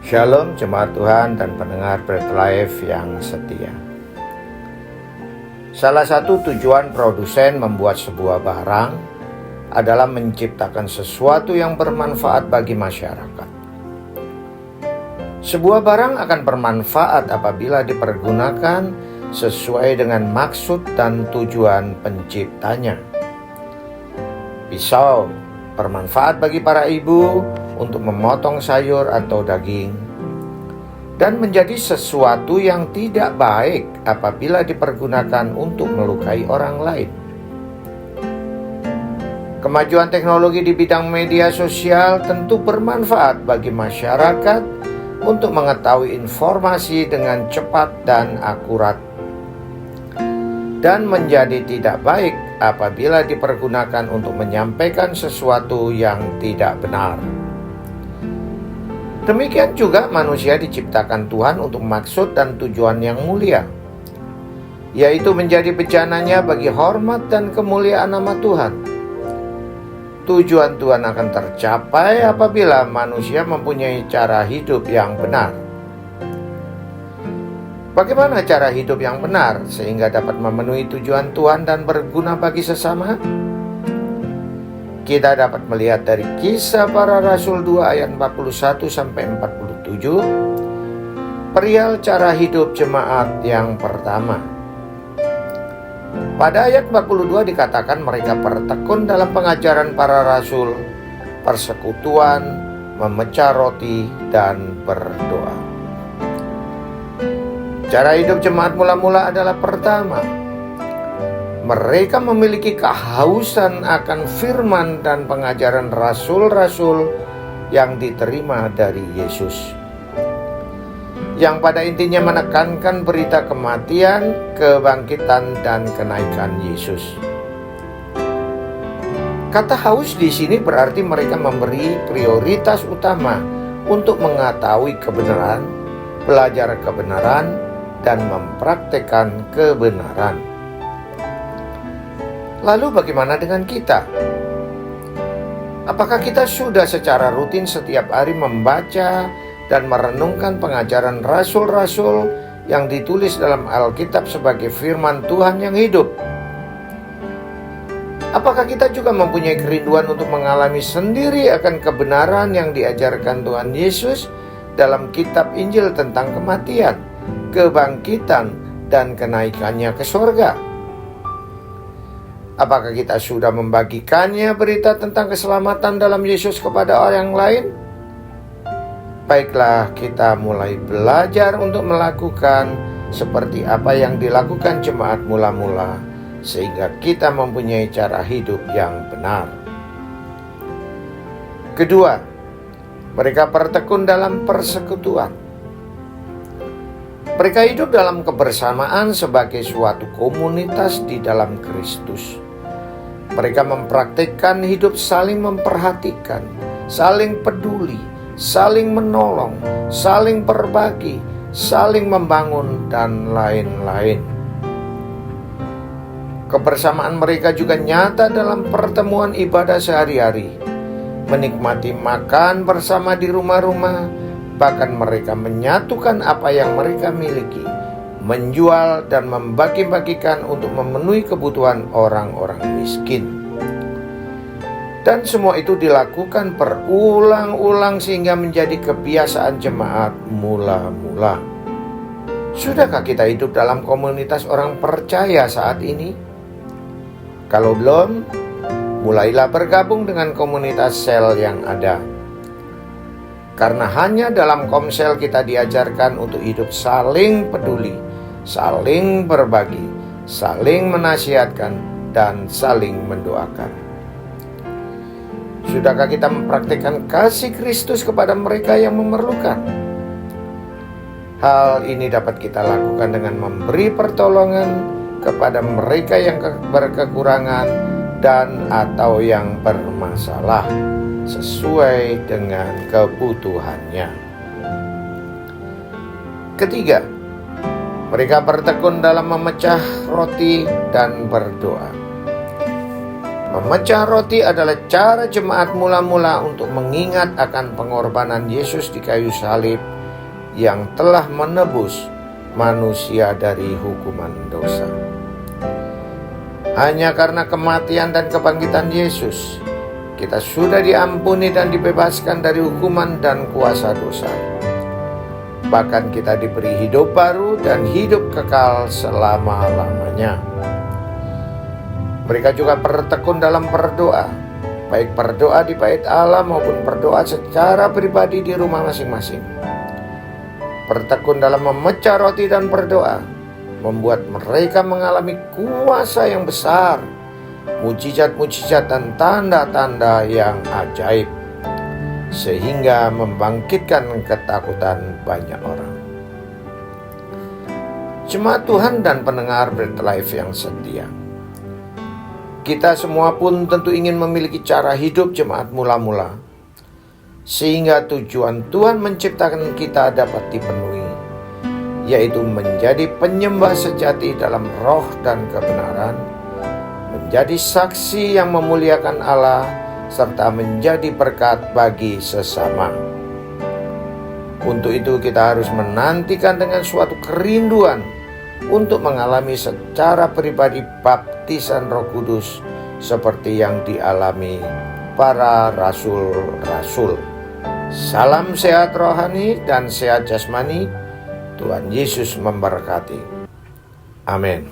Shalom jemaat Tuhan dan pendengar Bread Life yang setia. Salah satu tujuan produsen membuat sebuah barang adalah menciptakan sesuatu yang bermanfaat bagi masyarakat. Sebuah barang akan bermanfaat apabila dipergunakan sesuai dengan maksud dan tujuan penciptanya. Pisau bermanfaat bagi para ibu untuk memotong sayur atau daging, dan menjadi sesuatu yang tidak baik apabila dipergunakan untuk melukai orang lain. Kemajuan teknologi di bidang media sosial tentu bermanfaat bagi masyarakat untuk mengetahui informasi dengan cepat dan akurat, dan menjadi tidak baik apabila dipergunakan untuk menyampaikan sesuatu yang tidak benar. Demikian juga manusia diciptakan Tuhan untuk maksud dan tujuan yang mulia, yaitu menjadi bejananya bagi hormat dan kemuliaan nama Tuhan. Tujuan Tuhan akan tercapai apabila manusia mempunyai cara hidup yang benar. Bagaimana cara hidup yang benar sehingga dapat memenuhi tujuan Tuhan dan berguna bagi sesama? Kita dapat melihat dari Kisah Para Rasul 2 ayat 41-47, perihal cara hidup jemaat yang pertama. Pada ayat 42 dikatakan mereka bertekun dalam pengajaran para rasul, persekutuan, memecah roti, dan berdoa. Cara hidup jemaat mula-mula adalah pertama, mereka memiliki kehausan akan firman dan pengajaran rasul-rasul yang diterima dari Yesus, yang pada intinya menekankan berita kematian, kebangkitan, dan kenaikan Yesus. Kata haus di sini berarti mereka memberi prioritas utama untuk mengetahui kebenaran, belajar kebenaran, dan mempraktekkan kebenaran. Lalu bagaimana dengan kita? Apakah kita sudah secara rutin setiap hari membaca dan merenungkan pengajaran rasul-rasul yang ditulis dalam Alkitab sebagai firman Tuhan yang hidup? Apakah kita juga mempunyai kerinduan untuk mengalami sendiri akan kebenaran yang diajarkan Tuhan Yesus dalam kitab Injil tentang kematian, kebangkitan, dan kenaikannya ke surga? Apakah kita sudah membagikannya berita tentang keselamatan dalam Yesus kepada orang lain? Baiklah, kita mulai belajar untuk melakukan seperti apa yang dilakukan jemaat mula-mula, sehingga kita mempunyai cara hidup yang benar. Kedua, mereka bertekun dalam persekutuan. Mereka hidup dalam kebersamaan sebagai suatu komunitas di dalam Kristus. Mereka mempraktikkan hidup saling memperhatikan, saling peduli, saling menolong, saling berbagi, saling membangun, dan lain-lain. Kebersamaan mereka juga nyata dalam pertemuan ibadah sehari-hari, menikmati makan bersama di rumah-rumah, bahkan mereka menyatukan apa yang mereka miliki, menjual dan membagi-bagikan untuk memenuhi kebutuhan orang-orang miskin. Dan semua itu dilakukan berulang-ulang sehingga menjadi kebiasaan jemaat mula-mula. Sudahkah kita hidup dalam komunitas orang percaya saat ini? Kalau belum, mulailah bergabung dengan komunitas sel yang ada. Karena hanya dalam komsel kita diajarkan untuk hidup saling peduli, saling berbagi, saling menasihatkan, dan saling mendoakan. Sudahkah kita mempraktikkan kasih Kristus kepada mereka yang memerlukan? Hal ini dapat kita lakukan dengan memberi pertolongan kepada mereka yang berkekurangan dan atau yang bermasalah sesuai dengan kebutuhannya. Ketiga, mereka bertekun dalam memecah roti dan berdoa. Memecah roti adalah cara jemaat mula-mula untuk mengingat akan pengorbanan Yesus di kayu salib yang telah menebus manusia dari hukuman dosa. Hanya karena kematian dan kebangkitan Yesus, kita sudah diampuni dan dibebaskan dari hukuman dan kuasa dosa. Bahkan kita diberi hidup baru dan hidup kekal selama-lamanya. Mereka juga bertekun dalam berdoa, baik berdoa di bait Allah maupun berdoa secara pribadi di rumah masing-masing. Bertekun dalam memecah roti dan berdoa membuat mereka mengalami kuasa yang besar, mujizat-mujizat dan tanda-tanda yang ajaib, sehingga membangkitkan ketakutan banyak orang. Jemaat Tuhan dan pendengar Bread Life yang setia, kita semua pun tentu ingin memiliki cara hidup jemaat mula-mula, sehingga tujuan Tuhan menciptakan kita dapat dipenuhi, yaitu menjadi penyembah sejati dalam roh dan kebenaran, menjadi saksi yang memuliakan Allah, serta menjadi berkat bagi sesama. Untuk itu kita harus menantikan dengan suatu kerinduan untuk mengalami secara pribadi baptisan Roh Kudus seperti yang dialami para rasul-rasul. Salam sehat rohani dan sehat jasmani. Tuhan Yesus memberkati. Amin.